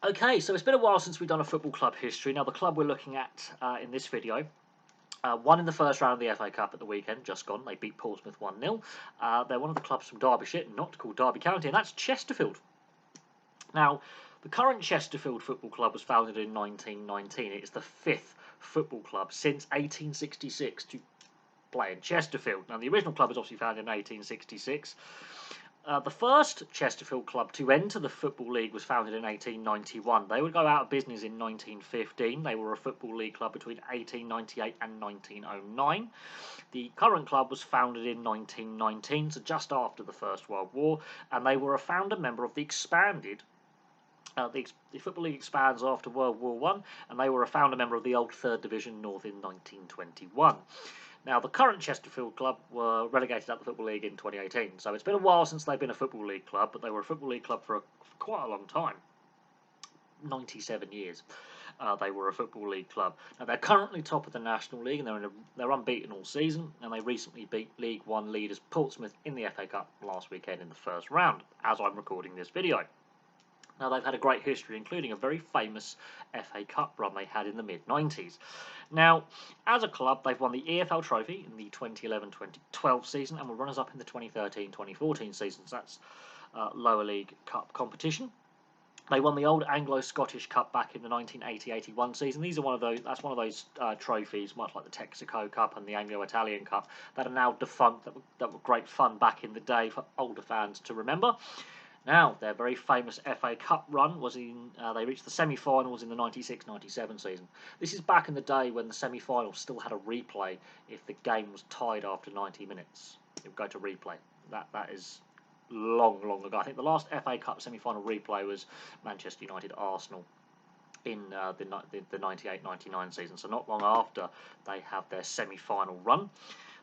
Okay, so it's been a while since we've done a football club history. Now, the club we're looking at in this video won in the first round of the FA Cup at the weekend, just gone. They beat Portsmouth 1-0. They're one of the clubs from Derbyshire, not called Derby County, and that's Chesterfield. Now, the current Chesterfield Football Club was founded in 1919. It is the fifth football club since 1866 to play in Chesterfield. Now, the original club was obviously founded in 1866. The first Chesterfield club to enter the Football League was founded in 1891. They would go out of business in 1915. They were a Football League club between 1898 and 1909. The current club was founded in 1919, so just after the First World War, and they were a founder member of the expanded the Football League expands after World War One, and they were a founder member of the old Third Division North in 1921. Now, the current Chesterfield club were relegated out of the Football League in 2018, so it's been a while since they've been a Football League club, but they were a Football League club for quite a long time. 97 years they were a Football League club. Now, they're currently top of the National League, and they're unbeaten all season, and they recently beat League One leaders Portsmouth in the FA Cup last weekend in the first round, as I'm recording this video. Now, they've had a great history, including a very famous FA Cup run they had in the mid-90s. Now, as a club, they've won the EFL Trophy in the 2011-2012 season and were runners-up in the 2013-2014 seasons. That's lower league cup competition. They won the old Anglo-Scottish Cup back in the 1980-81 season. These are that's one of those trophies, much like the Texaco Cup and the Anglo-Italian Cup, that are now defunct, that were great fun back in the day for older fans to remember. Now, their very famous FA Cup run was they reached the semi-finals in the 96-97 season. This is back in the day when the semi-finals still had a replay if the game was tied after 90 minutes. It would go to replay. That is long ago. I think the last FA Cup semi-final replay was Manchester United-Arsenal in the 98-99 season, so not long after they have their semi-final run.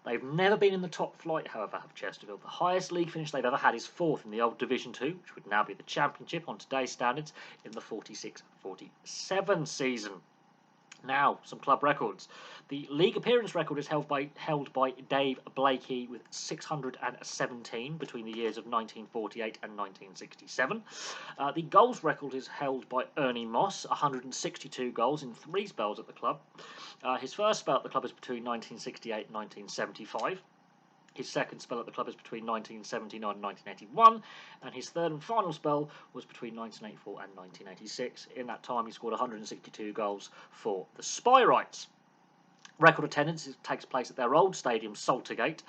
They've never been in the top flight, however, have Chesterfield. The highest league finish they've ever had is fourth in the old Division 2, which would now be the Championship on today's standards, in the 46-47 season. Now, some club records. The league appearance record is held by Dave Blakey with 617 between the years of 1948 and 1967. The goals record is held by Ernie Moss, 162 goals in 3 spells at the club. His first spell at the club is between 1968 and 1975. His second spell at the club is between 1979 and 1981, and his third and final spell was between 1984 and 1986. In that time, he scored 162 goals for the Spyrites. Record attendance takes place at their old stadium, Saltergate,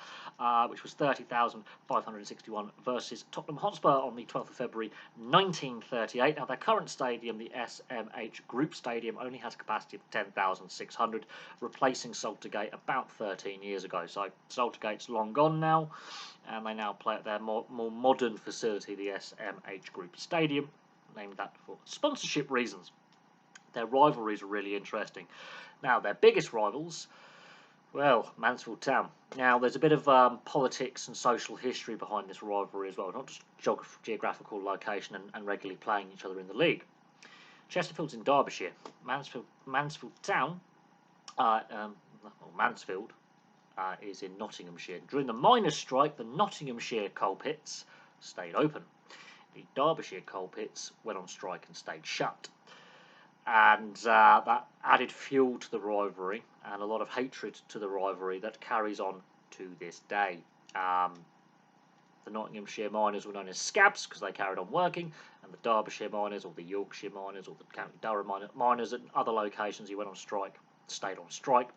which was 30,561 versus Tottenham Hotspur on the 12th of February 1938. Now, their current stadium, the SMH Group Stadium, only has a capacity of 10,600, replacing Saltergate about 13 years ago. So Saltergate's long gone now, and they now play at their more modern facility, the SMH Group Stadium, named that for sponsorship reasons. Their rivalries are really interesting. Now, their biggest rivals, well, Mansfield Town. Now, there's a bit of politics and social history behind this rivalry as well, not just geographical location and regularly playing each other in the league. Chesterfield's in Derbyshire. Mansfield Town, Mansfield, is in Nottinghamshire. During the miners' strike, the Nottinghamshire coal pits stayed open. The Derbyshire coal pits went on strike and stayed shut. And that added fuel to the rivalry and a lot of hatred to the rivalry that carries on to this day. The Nottinghamshire miners were known as scabs because they carried on working, and the Derbyshire miners, or the Yorkshire miners, or the County Durham miners at other locations who went on strike stayed on strike.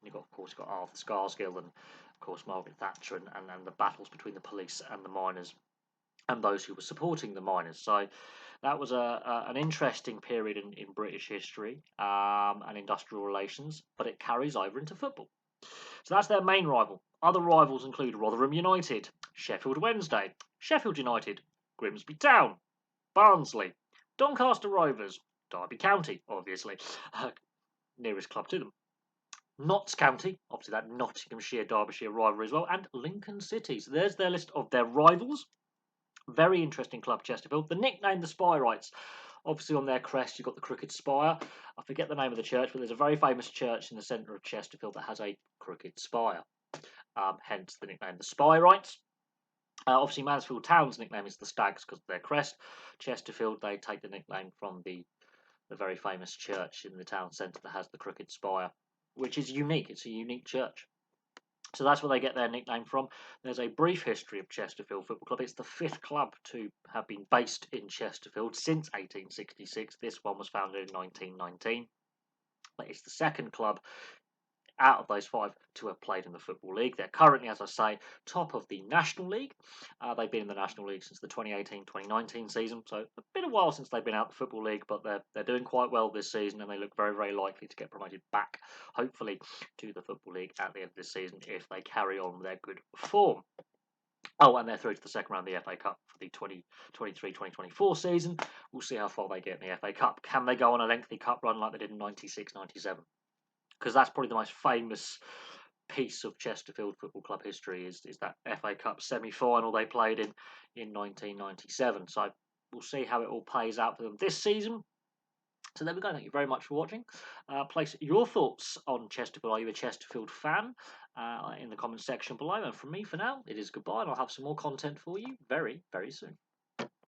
And of course, you've got Arthur Scarsgill and, of course, Margaret Thatcher and the battles between the police and the miners and those who were supporting the miners. So that was an interesting period in British history and industrial relations, but it carries over into football. So that's their main rival. Other rivals include Rotherham United, Sheffield Wednesday, Sheffield United, Grimsby Town, Barnsley, Doncaster Rovers, Derby County, obviously, nearest club to them, Notts County, obviously that Nottinghamshire-Derbyshire rivalry as well, and Lincoln City. So there's their list of their rivals. Very interesting club, Chesterfield. The nickname, the Spyrites, obviously on their crest you've got the crooked spire. I forget the name of the church, but there's a very famous church in the centre of Chesterfield that has a crooked spire. Hence the nickname, the Spyrites. Obviously, Mansfield Town's nickname is the Stags because of their crest. Chesterfield, they take the nickname from the very famous church in the town centre that has the crooked spire, which is unique. It's a unique church. So that's where they get their nickname from. There's a brief history of Chesterfield Football Club. It's the 5th club to have been based in Chesterfield since 1866. This one was founded in 1919. But it's the 2nd club out of those 5 to have played in the Football League. They're currently, as I say, top of the National League. They've been in the National League since the 2018-2019 season, so a bit of a while since they've been out of the Football League, but they're doing quite well this season, and they look very, very likely to get promoted back, hopefully, to the Football League at the end of this season if they carry on their good form. Oh, and they're through to the second round of the FA Cup for the 2023-2024 season. We'll see how far they get in the FA Cup. Can they go on a lengthy cup run like they did in 96-97? Because that's probably the most famous piece of Chesterfield Football Club history is that FA Cup semi-final they played in 1997. So we'll see how it all plays out for them this season. So there we go. Thank you very much for watching. Place your thoughts on Chesterfield. Are you a Chesterfield fan? In the comments section below. And from me for now, it is goodbye, and I'll have some more content for you very, very soon.